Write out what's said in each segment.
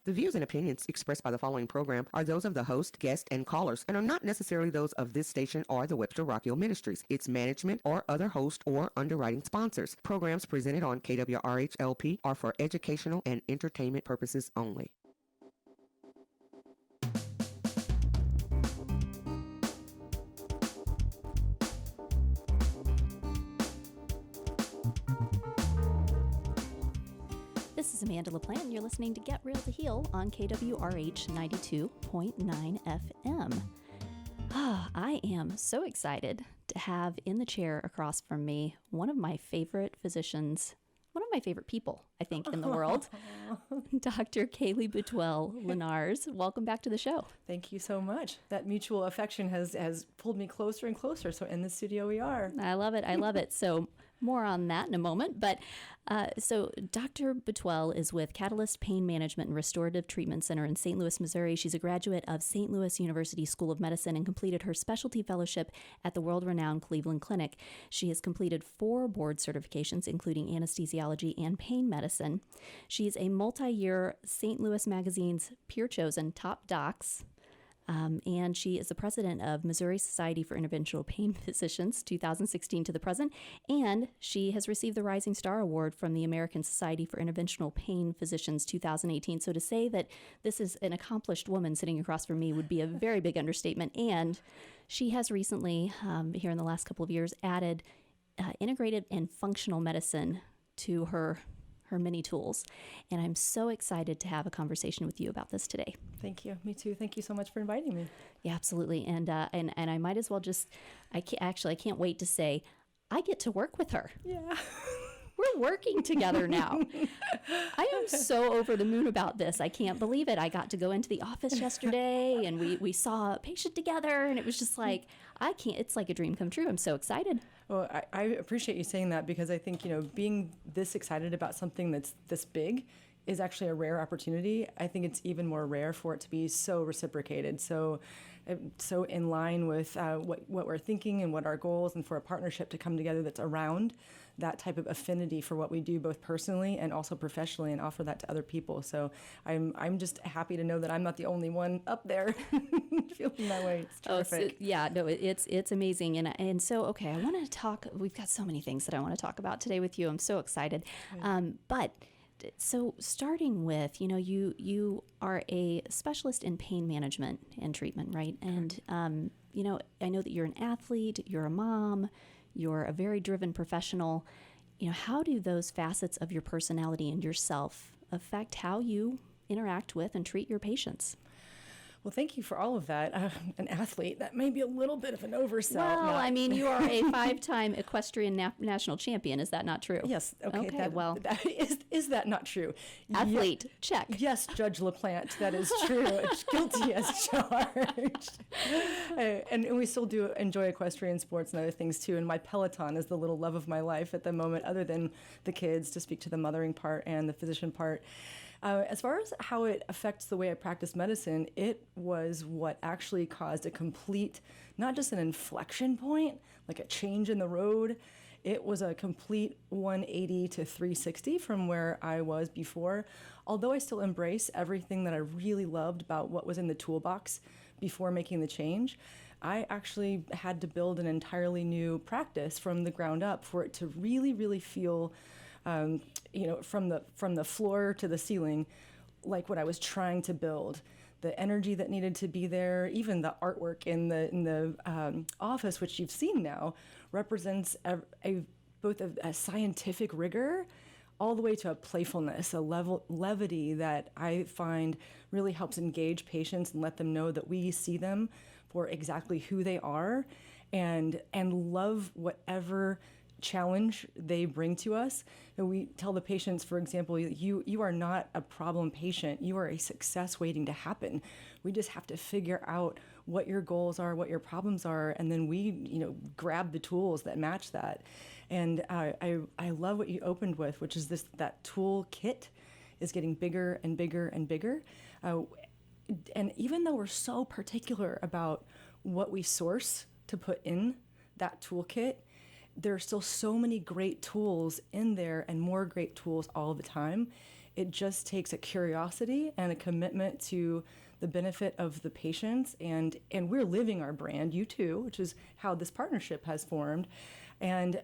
The views and opinions expressed by the following program are those of the host, guest, and callers and are not necessarily those of this station or the Webster Rockhill Ministries, its management, or other host or underwriting sponsors. Programs presented on KWRH-LP are for educational and entertainment purposes only. This is Amanda LaPlante, and you're listening to Get Real to Heal on KWRH 92.9 FM. I am so excited to have in the chair across from me one of my favorite physicians, one of my favorite people, I think, in the world, Dr. Kaylea Boutwell, Lenarz. Welcome back to the show. Thank you so much. That mutual affection has pulled me closer and closer. So in the studio we are. I love it. I love it. So more on that in a moment. But so Dr. Boutwell is with Katalyst Pain Management and Restorative Treatment Center in St. Louis, Missouri. She's a graduate of St. Louis University School of Medicine and completed her specialty fellowship at the world-renowned Cleveland Clinic. She has completed 4 board certifications, including anesthesiology and pain medicine. She's a multi-year St. Louis Magazine's peer-chosen top docs. And she is the president of Missouri Society for Interventional Pain Physicians, 2016 to the present. And she has received the Rising Star Award from the American Society for Interventional Pain Physicians, 2018. So to say that this is an accomplished woman sitting across from me would be a very big understatement. And she has recently, here in the last couple of years, added integrative and functional medicine to her many tools. And I'm so excited to have a conversation with you about this today. Thank you. Me too. Thank you so much for inviting me. Yeah, absolutely. And I might as well just, I can't wait to say, I get to work with her. Yeah. We're working together now. I am so over the moon about this. I can't believe it. I got to go into the office yesterday and we saw a patient together and it was just like, it's like a dream come true. I'm so excited. Well, I appreciate you saying that because I think, being this excited about something that's this big is actually a rare opportunity. I think it's even more rare for it to be so reciprocated, so in line with what we're thinking and what our goals, and for a partnership to come together that's around that type of affinity for what we do, both personally and also professionally, and offer that to other people. So I'm just happy to know that I'm not the only one up there feeling that way. It's terrific. It's amazing. And so, okay, I want to talk. We've got so many things that I want to talk about today with you. I'm so excited. So starting with, you are a specialist in pain management and treatment, right? And, I know that you're an athlete, you're a mom, you're a very driven professional. How do those facets of your personality and yourself affect how you interact with and treat your patients? Well, thank you for all of that. An athlete, that may be a little bit of an oversight. Well, I mean, you are a 5-time equestrian national champion. Is that not true? Yes. Okay. Is that not true? Athlete, check. Yes, Judge LaPlante, that is true. Guilty as charged. And we still do enjoy equestrian sports and other things too. And my Peloton is the little love of my life at the moment, other than the kids, to speak to the mothering part and the physician part. As far as how it affects the way I practice medicine, it was what actually caused a complete, not just an inflection point, like a change in the road. It was a complete 180 to 360 from where I was before. Although I still embrace everything that I really loved about what was in the toolbox before making the change, I actually had to build an entirely new practice from the ground up for it to really, really feel from the floor to the ceiling, like what I was trying to build. The energy that needed to be there, even the artwork in the office, which you've seen now, represents both a scientific rigor all the way to a playfulness, a levity that I find really helps engage patients and let them know that we see them for exactly who they are and love whatever challenge they bring to us. And we tell the patients, for example, you are not a problem patient. You are a success waiting to happen. We just have to figure out what your goals are, what your problems are, and then we, grab the tools that match that. And I love what you opened with, which is that tool kit is getting bigger and bigger and bigger. And even though we're so particular about what we source to put in that toolkit, there are still so many great tools in there and more great tools all the time. It just takes a curiosity and a commitment to the benefit of the patients, and we're living our brand, you too, which is how this partnership has formed, and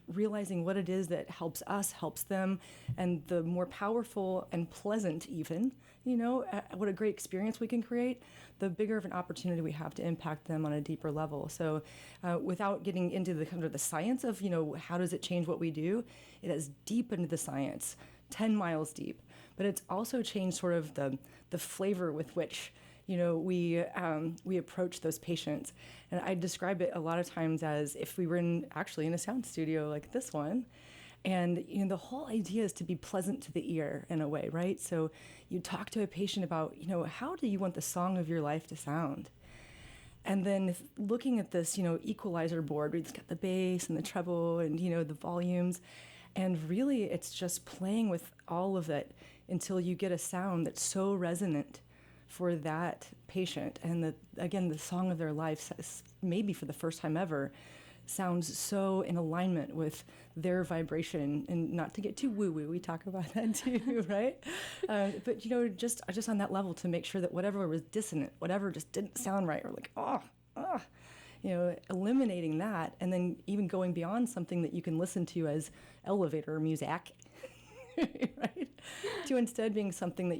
realizing what it is that helps us, helps them, and the more powerful and pleasant even, what a great experience we can create, the bigger of an opportunity we have to impact them on a deeper level. So without getting into the kind of the science of, how does it change what we do, it has deepened the science, 10 miles deep, but it's also changed sort of the flavor with which we approach those patients. And I describe it a lot of times as if we were in a sound studio like this one. And the whole idea is to be pleasant to the ear in a way, right? So you talk to a patient about, how do you want the song of your life to sound? And then looking at this, equalizer board, where it's got the bass and the treble and, the volumes. And really, it's just playing with all of it until you get a sound that's so resonant for that patient. And again, the song of their life, maybe for the first time ever, sounds so in alignment with their vibration. And not to get too woo-woo, we talk about that too, right? But just on that level, to make sure that whatever was dissonant, whatever just didn't sound right, or like, eliminating that, and then even going beyond something that you can listen to as elevator music, right? To instead being something that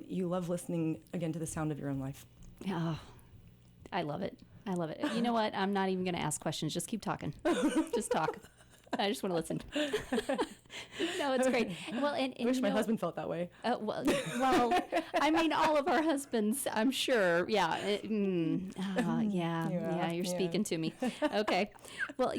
you love listening, again, to the sound of your own life. Oh, I love it. I love it. You know what? I'm not even going to ask questions. Just keep talking. Just talk. I just want to listen. No, it's great. Well, and I wish my husband felt that way. Well, I mean, all of our husbands, I'm sure. Yeah. You're speaking to me. Okay. Well,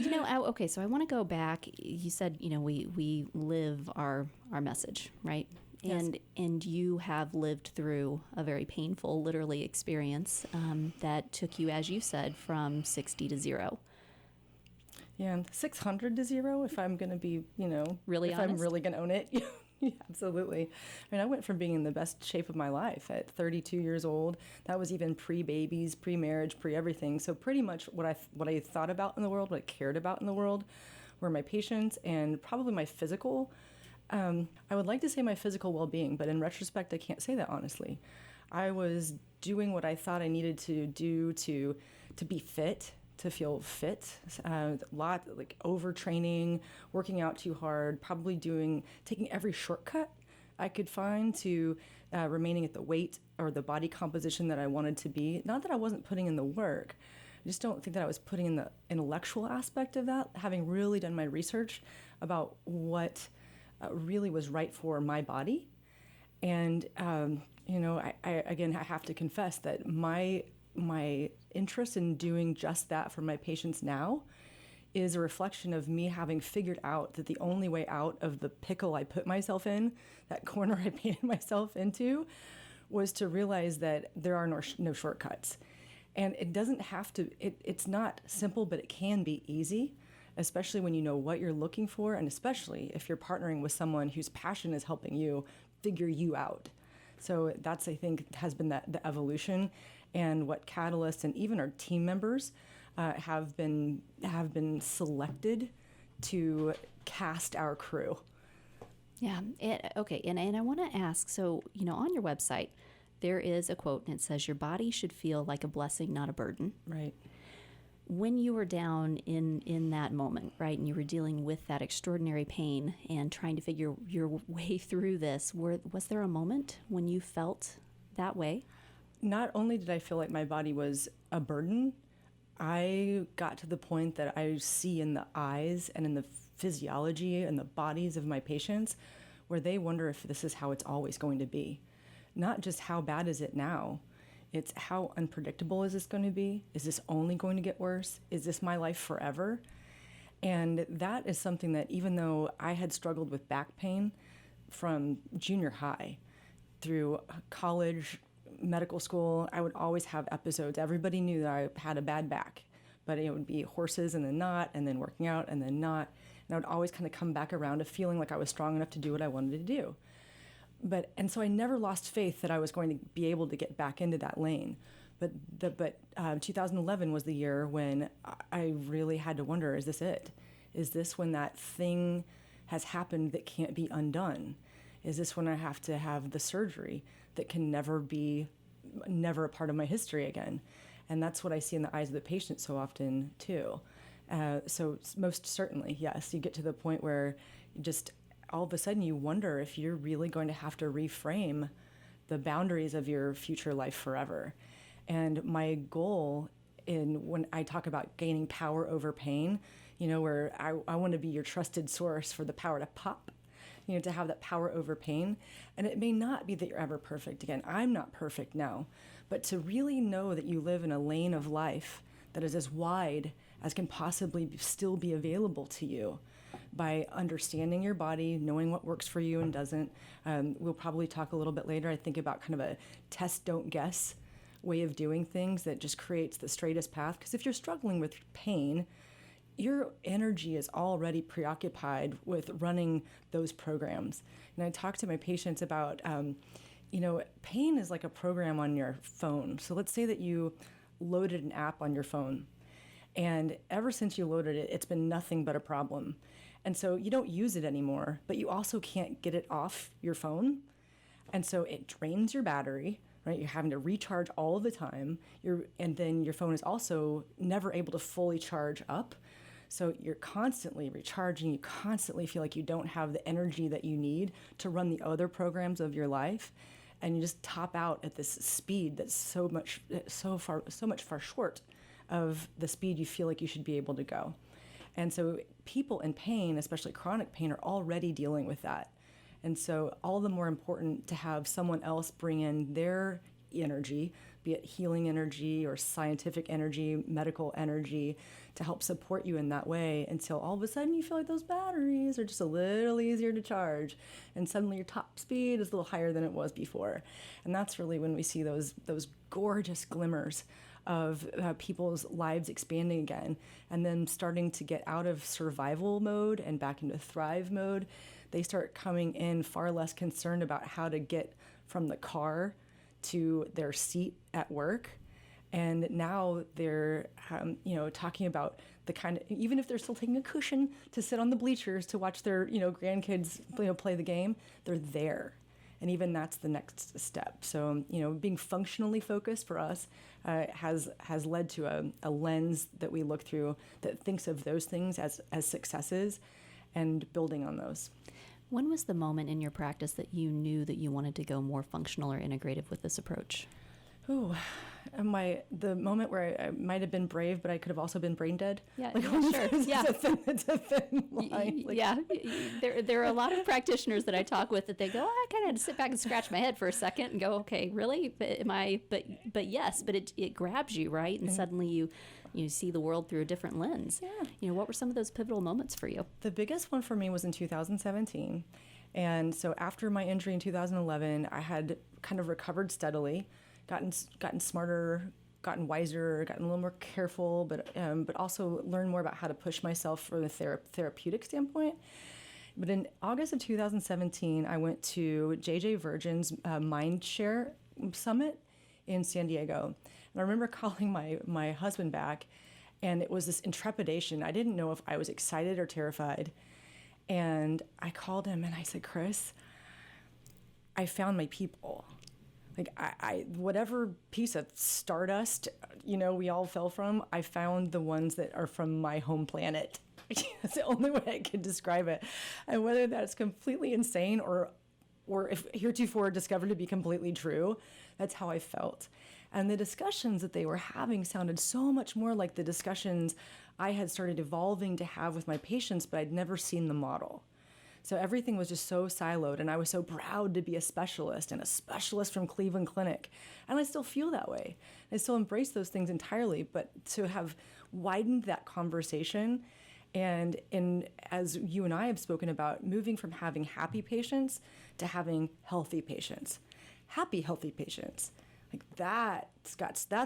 okay. So I want to go back. You said, we live our message, right? Yes. And you have lived through a very painful, literally, experience that took you, as you said, from 60 to 0. Yeah, 600 to 0, if I'm going to be, really if honest? I'm really going to own it. Yeah, absolutely. I mean, I went from being in the best shape of my life at 32 years old. That was even pre-babies, pre-marriage, pre-everything. So pretty much what I thought about in the world, what I cared about in the world, were my patients and probably my physical. I would like to say my physical well-being, but in retrospect, I can't say that honestly. I was doing what I thought I needed to do to be fit, to feel fit, a lot like overtraining, working out too hard, probably taking every shortcut I could find to remaining at the weight or the body composition that I wanted to be. Not that I wasn't putting in the work, I just don't think that I was putting in the intellectual aspect of that, having really done my research about what really was right for my body. And, I have to confess that my interest in doing just that for my patients now is a reflection of me having figured out that the only way out of the pickle I put myself in, that corner I painted myself into, was to realize that there are no shortcuts. And it doesn't have to, it's not simple, but it can be easy, especially when you know what you're looking for, and especially if you're partnering with someone whose passion is helping you figure you out. So that's, I think, has been the evolution, and what Katalyst and even our team members have been selected to cast our crew. Yeah. Okay. And I want to ask, so, on your website, there is a quote, and it says, "Your body should feel like a blessing, not a burden." Right. When you were down in that moment, right, and you were dealing with that extraordinary pain and trying to figure your way through this, was there a moment when you felt that way? Not only did I feel like my body was a burden, I got to the point that I see in the eyes and in the physiology and the bodies of my patients where they wonder if this is how it's always going to be. Not just how bad is it now, it's how unpredictable is this going to be? Is this only going to get worse? Is this my life forever? And that is something that, even though I had struggled with back pain from junior high through college, medical school, I would always have episodes. Everybody knew that I had a bad back, but it would be horses and then not, and then working out and then not. And I would always kind of come back around to feeling like I was strong enough to do what I wanted to do. And so I never lost faith that I was going to be able to get back into that lane. But 2011 was the year when I really had to wonder, is this it? Is this when that thing has happened that can't be undone? Is this when I have to have the surgery that can never a part of my history again? And that's what I see in the eyes of the patient so often too. So most certainly, yes, you get to the point where you just all of a sudden you wonder if you're really going to have to reframe the boundaries of your future life forever. And my goal when I talk about gaining power over pain, where I want to be your trusted source for the power to pop, to have that power over pain. And it may not be that you're ever perfect. Again, I'm not perfect now, but to really know that you live in a lane of life that is as wide as can possibly still be available to you by understanding your body, knowing what works for you and doesn't. We'll probably talk a little bit later, I think, about kind of a test, don't guess way of doing things that just creates the straightest path. Because if you're struggling with pain, your energy is already preoccupied with running those programs. And I talk to my patients about, pain is like a program on your phone. So let's say that you loaded an app on your phone, and ever since you loaded it, it's been nothing but a problem. And so you don't use it anymore, but you also can't get it off your phone. And so it drains your battery, right? You're having to recharge all the time. And then your phone is also never able to fully charge up. So you're constantly recharging. You constantly feel like you don't have the energy that you need to run the other programs of your life. And you just top out at this speed that's so much far short of the speed you feel like you should be able to go. And so people in pain, especially chronic pain, are already dealing with that. And so all the more important to have someone else bring in their energy, be it healing energy or scientific energy, medical energy, to help support you in that way until all of a sudden you feel like those batteries are just a little easier to charge, and suddenly your top speed is a little higher than it was before. And that's really when we see those gorgeous glimmers of people's lives expanding again, and then starting to get out of survival mode and back into thrive mode. They start coming in far less concerned about how to get from the car to their seat at work. And now they're, talking about the kind of, even if they're still taking a cushion to sit on the bleachers to watch their, grandkids, play the game, they're there. And even that's the next step. So, being functionally focused for us has led to a lens that we look through that thinks of those things as successes and building on those. When was the moment in your practice that you knew that you wanted to go more functional or integrative with this approach? The moment where I might have been brave, but I could have also been brain dead. Yeah, sure. Yeah. It's a thin line. There are a lot of practitioners that I talk with that they go, I kind of had to sit back and scratch my head for a second and go, okay, really? But yes, but it grabs you, right? And suddenly you see the world through a different lens. Yeah. What were some of those pivotal moments for you? The biggest one for me was in 2017. And so after my injury in 2011, I had kind of recovered steadily, gotten smarter, gotten wiser, gotten a little more careful, but also learned more about how to push myself from a therapeutic standpoint. But in August of 2017, I went to J.J. Virgin's Mindshare Summit in San Diego. And I remember calling my husband back, and it was this intrepidation. I didn't know if I was excited or terrified. And I called him and I said, Chris, I found my people. Like I whatever piece of stardust, we all fell from, I found the ones that are from my home planet. That's the only way I could describe it. And whether that's completely insane or if heretofore discovered to be completely true, that's how I felt. And the discussions that they were having sounded so much more like the discussions I had started evolving to have with my patients, but I'd never seen the model. So everything was just so siloed, and I was so proud to be a specialist and a specialist from Cleveland Clinic. And I still feel that way. I still embrace those things entirely, but to have widened that conversation and as you and I have spoken about, moving from having happy patients to having healthy patients. Happy, healthy patients. Like that's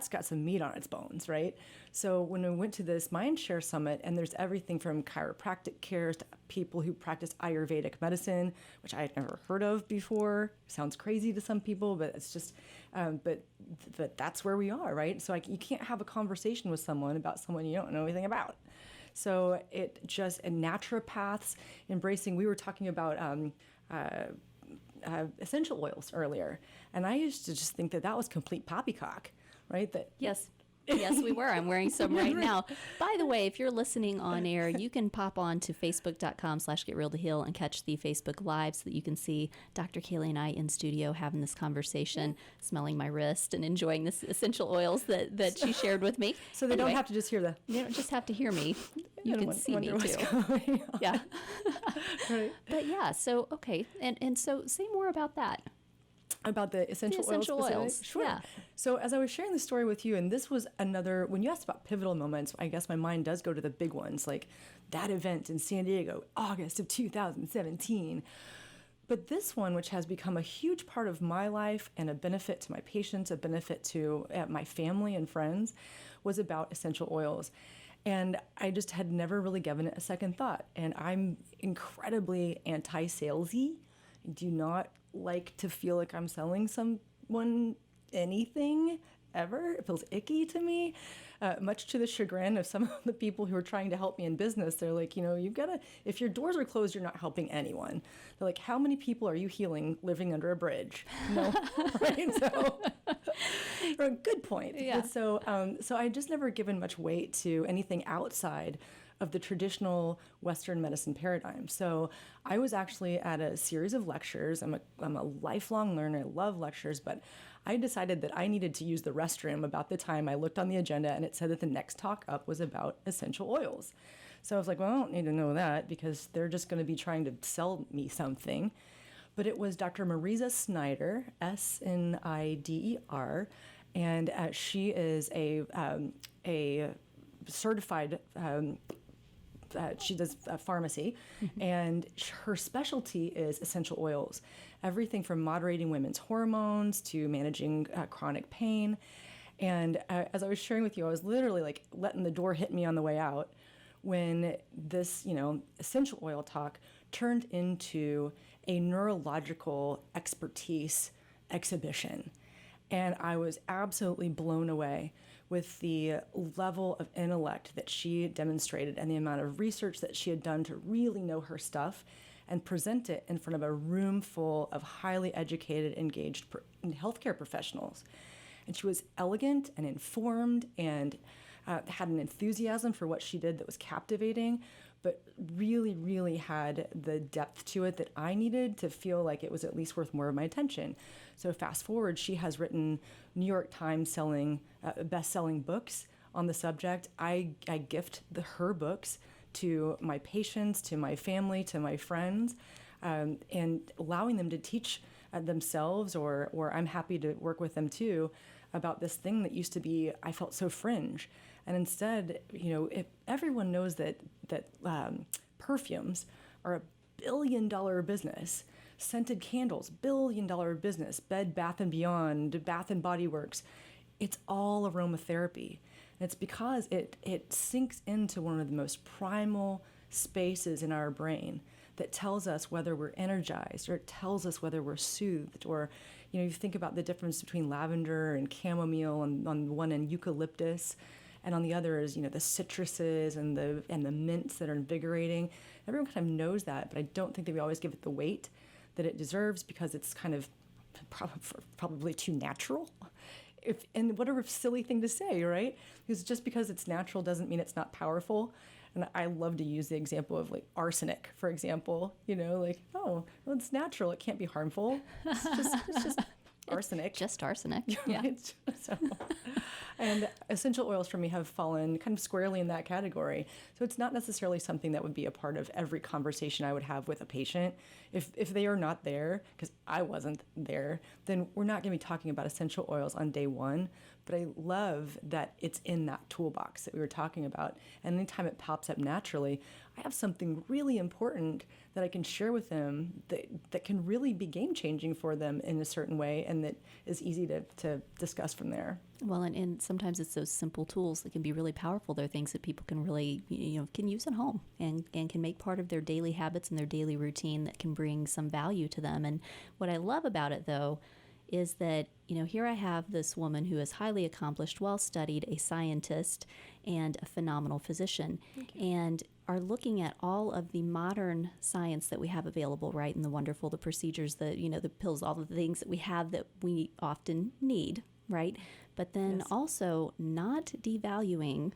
got some meat on its bones, right? So when we went to this Mindshare Summit, and there's everything from chiropractic care to people who practice Ayurvedic medicine, which I had never heard of before. Sounds crazy to some people, but it's just, but that's where we are, right? So you can't have a conversation with someone about someone you don't know anything about. So and naturopaths embracing. We were talking about essential oils earlier, and I used to just think that that was complete poppycock, right? That Yes. Yes, we were. I'm wearing some right now. By the way, if you're listening on air, you can pop on to facebook.com/getrealtoheal and catch the Facebook Live so that you can see Dr. Kaylea and I in studio having this conversation, smelling my wrist and enjoying this essential oils that she shared with me. So they don't have to just hear the... You don't just have to hear me. You can see me what's too. going on. Yeah. Right. But yeah, so, okay. And so say more about that. About the essential oils. Oils. Sure. Yeah. So as I was sharing the story with you, and this was another, when you asked about pivotal moments, I guess my mind does go to the big ones, like that event in San Diego, August of 2017. But this one, which has become a huge part of my life and a benefit to my patients, a benefit to my family and friends, was about essential oils. And I just had never really given it a second thought. And I'm incredibly anti-salesy. I do not like to feel like I'm selling someone anything ever. It feels icky to me, much to the chagrin of some of the people who are trying to help me in business. They're like, you've got to, if your doors are closed, you're not helping anyone. They're like, how many people are you healing living under a bridge? No, right? So, good point. Yeah. So I just never given much weight to anything outside of the traditional Western medicine paradigm. So I was actually at a series of lectures. I'm a lifelong learner. I love lectures, but I decided that I needed to use the restroom about the time I looked on the agenda and it said that the next talk up was about essential oils. So I was like, well, I don't need to know that because they're just going to be trying to sell me something. But it was Dr. Marisa Snyder, Snider, and she is a certified she does pharmacy, and her specialty is essential oils. Everything from moderating women's hormones to managing chronic pain. And as I was sharing with you, I was literally like letting the door hit me on the way out when this, essential oil talk turned into a neurological expertise exhibition. And I was absolutely blown away with the level of intellect that she demonstrated and the amount of research that she had done to really know her stuff and present it in front of a room full of highly educated, engaged healthcare professionals. And she was elegant and informed and had an enthusiasm for what she did that was captivating, but really, really had the depth to it that I needed to feel like it was at least worth more of my attention. So fast forward, she has written New York Times best-selling books on the subject. I gift her books to my patients, to my family, to my friends, and allowing them to teach themselves, or I'm happy to work with them too, about this thing that used to be, I felt so fringe. And instead, if everyone knows that perfumes are $1 billion business, scented candles, $1 billion business, Bed Bath & Beyond, Bath & Body Works, it's all aromatherapy. And it's because it sinks into one of the most primal spaces in our brain that tells us whether we're energized, or it tells us whether we're soothed, or you think about the difference between lavender and chamomile, and on one end eucalyptus, and on the other is the citruses and the mints that are invigorating. Everyone kind of knows that, but I don't think that we always give it the weight that it deserves because it's kind of probably too natural. And what a silly thing to say, right? Because just because it's natural doesn't mean it's not powerful. And I love to use the example of like arsenic, for example. Oh, well, it's natural; it can't be harmful. It's just arsenic. Just arsenic. Yeah. So, and essential oils for me have fallen kind of squarely in that category. So it's not necessarily something that would be a part of every conversation I would have with a patient. If they are not there, because I wasn't there, then we're not going to be talking about essential oils on day one. But I love that it's in that toolbox that we were talking about. And anytime it pops up naturally, I have something really important that I can share with them that can really be game-changing for them in a certain way, and that is easy to discuss from there. Well, and sometimes it's those simple tools that can be really powerful. They're things that people can really, can use at home and can make part of their daily habits and their daily routine that can bring some value to them. And what I love about it, though, is that, here I have this woman who is highly accomplished, well-studied, a scientist, and a phenomenal physician. And are looking at all of the modern science that we have available, right? And the wonderful, the procedures, the pills, all the things that we have that we often need, right? But then Yes. also not devaluing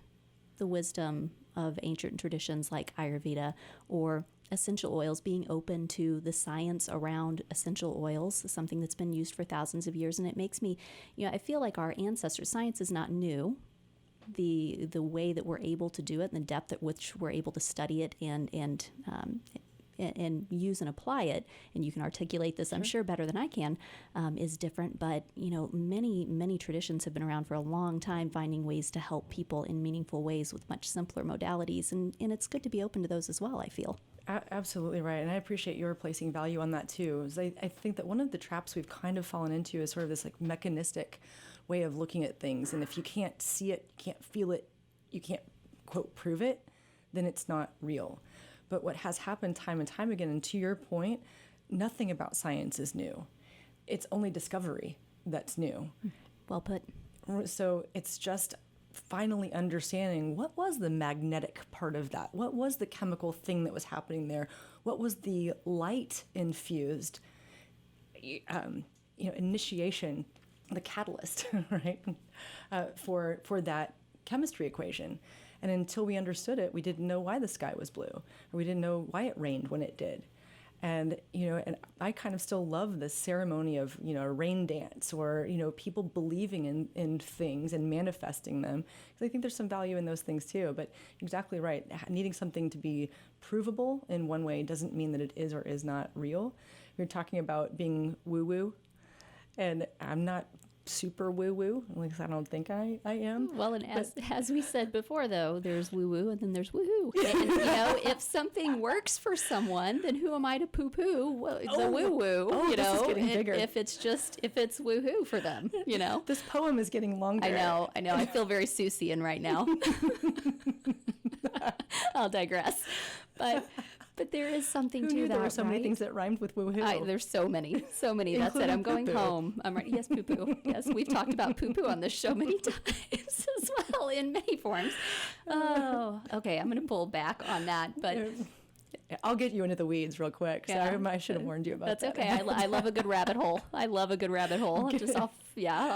the wisdom of ancient traditions like Ayurveda or essential oils, being open to the science around essential oils, something that's been used for thousands of years. And it makes me, I feel like our ancestors, science is not new. The way that we're able to do it and the depth at which we're able to study it and use and apply it, and you can articulate this, I'm sure, better than I can, is different. But, many traditions have been around for a long time, finding ways to help people in meaningful ways with much simpler modalities. And it's good to be open to those as well, I feel. Absolutely right. And I appreciate your placing value on that too. I think that one of the traps we've kind of fallen into is sort of this like mechanistic way of looking at things. And if you can't see it, you can't feel it, you can't, quote, prove it, then it's not real. But what has happened time and time again, and to your point, nothing about science is new. It's only discovery that's new. Well put. So it's just finally understanding what was the magnetic part of that? What was the chemical thing that was happening there? What was the light infused initiation, the catalyst, right, for that chemistry equation? And until we understood it, we didn't know why the sky was blue, or we didn't know why it rained when it did. And, and I kind of still love the ceremony of, a rain dance or, people believing in things and manifesting them. Because I think there's some value in those things too. But exactly right. Needing something to be provable in one way doesn't mean that it is or is not real. You're talking about being woo-woo, and I'm not super woo-woo, at least I don't think I am. Well, and as we said before, though, there's woo-woo and then there's woo-hoo. And, if something works for someone, then who am I to poo-poo the woo-woo, this is getting bigger. If it's woo-hoo for them, This poem is getting longer. I know. I feel very Seussian right now. I'll digress. But there is something Who to knew that, there were so many right? things that rhymed with woohoo? There's so many. That's it. I'm going poo-poo. home. I'm right. Yes, poo-poo. Yes, we've talked about poo-poo on this show many times as well in many forms. Oh, okay. I'm going to pull back on that, but I'll get you into the weeds real quick. So Yeah. I should have warned you about that's that. okay. I love a good rabbit hole. I'll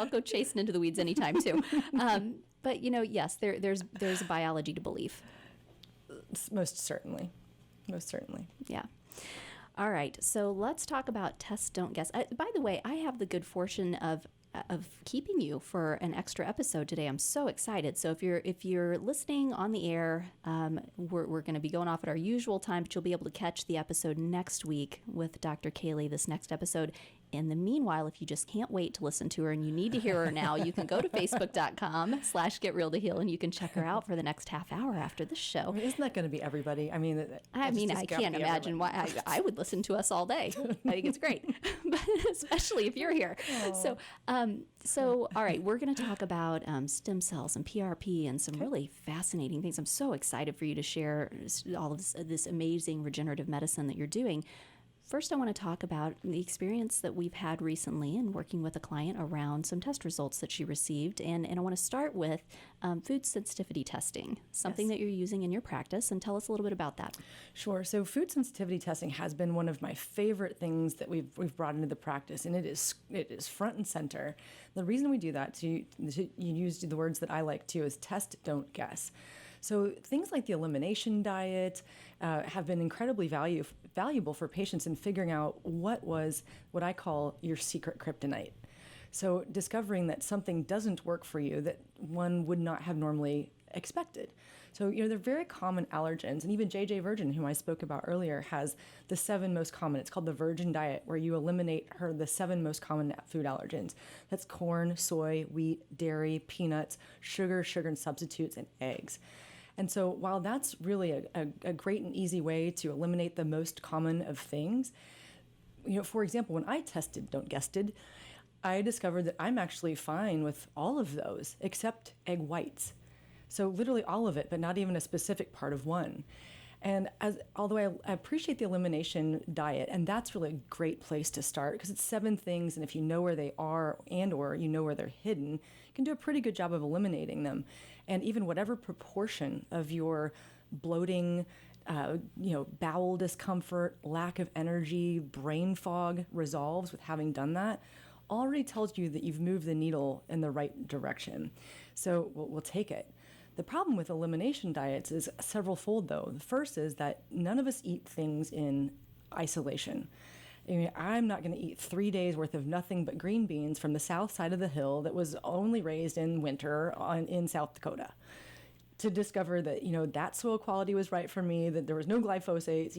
go chasing into the weeds anytime too. But yes, there's biology to believe. Most certainly. Yeah. All right. So let's talk about test, don't guess. By the way, I have the good fortune of keeping you for an extra episode today. I'm so excited. So if you're listening on the air, we're going to be going off at our usual time, but you'll be able to catch the episode next week with Dr. Kaylea, this next episode. In the meanwhile, if you just can't wait to listen to her and you need to hear her now, you can go to facebook.com/getrealtoheal and you can check her out for the next half hour after this show. Isn't that going to be everybody? I can't imagine why I would listen to us all day. I think it's great, but especially if you're here. So all right, we're going to talk about stem cells and PRP and some really fascinating things. I'm so excited for you to share all of this amazing regenerative medicine that you're doing. First, I want to talk about the experience that we've had recently in working with a client around some test results that she received. And I want to start with food sensitivity testing, something that you're using in your practice, and tell us a little bit about that. Sure. So food sensitivity testing has been one of my favorite things that we've brought into the practice, and it is front and center. The reason we do that, you use the words that I like too, is test, don't guess. So things like the elimination diet have been incredibly valuable for patients in figuring out what I call your secret kryptonite. So discovering that something doesn't work for you that one would not have normally expected. So, they're very common allergens, and even JJ Virgin, whom I spoke about earlier, has the 7 most common. It's called the Virgin Diet, where you eliminate the 7 most common food allergens. That's corn, soy, wheat, dairy, peanuts, sugar and substitutes, and eggs. And so while that's really a great and easy way to eliminate the most common of things, for example, when I tested Don't Guessed, I discovered that I'm actually fine with all of those except egg whites. So literally all of it, but not even a specific part of one. And although I appreciate the elimination diet, and that's really a great place to start because it's 7 things, and if you know where they are or you know where they're hidden, you can do a pretty good job of eliminating them. And even whatever proportion of your bloating bowel discomfort, lack of energy, brain fog resolves with having done that, already tells you that you've moved the needle in the right direction. So we'll take it. The problem with elimination diets is several-fold, though. The first is that none of us eat things in isolation. I mean, I'm not going to eat 3 days worth of nothing but green beans from the south side of the hill that was only raised in winter in South Dakota to discover that, that soil quality was right for me, that there was no glyphosates,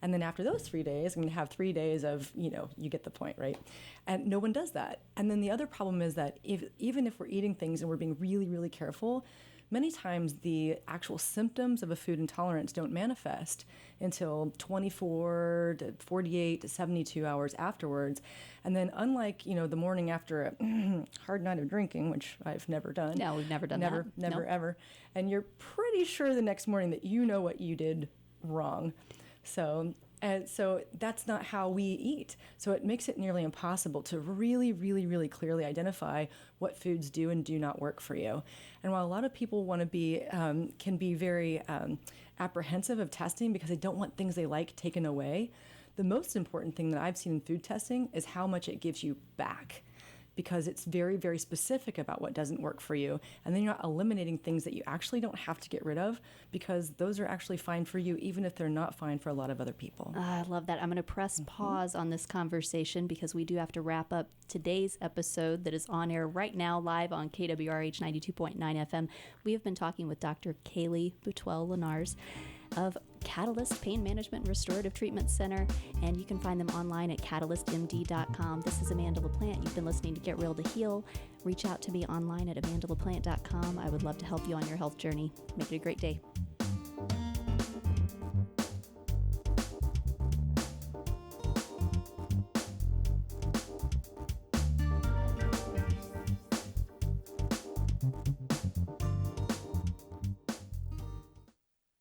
and then after those 3 days, I'm going to have 3 days of, you get the point, right? And no one does that. And then the other problem is that even if we're eating things and we're being really, really careful, many times the actual symptoms of a food intolerance don't manifest until 24 to 48 to 72 hours afterwards. And then unlike, the morning after a hard night of drinking, which I've never done. No, we've never done that. Never, nope. ever. And you're pretty sure the next morning that you know what you did wrong. So that's not how we eat. So it makes it nearly impossible to really, really, really clearly identify what foods do and do not work for you. And while a lot of people want to be, can be very apprehensive of testing because they don't want things they like taken away, the most important thing that I've seen in food testing is how much it gives you back, because it's very, very specific about what doesn't work for you. And then you're not eliminating things that you actually don't have to get rid of, because those are actually fine for you, even if they're not fine for a lot of other people. I love that. I'm going to press pause on this conversation because we do have to wrap up today's episode that is on air right now, live on KWRH 92.9 FM. We have been talking with Dr. Kaylea Boutwell Lenarz of Katalyst Pain Management and Restorative Treatment Center, and you can find them online at katalystmd.com. This is Amanda LaPlante. You've been listening to Get Real to Heal. Reach out to me online at amandalaplante.com. I would love to help you on your health journey. Make it a great day.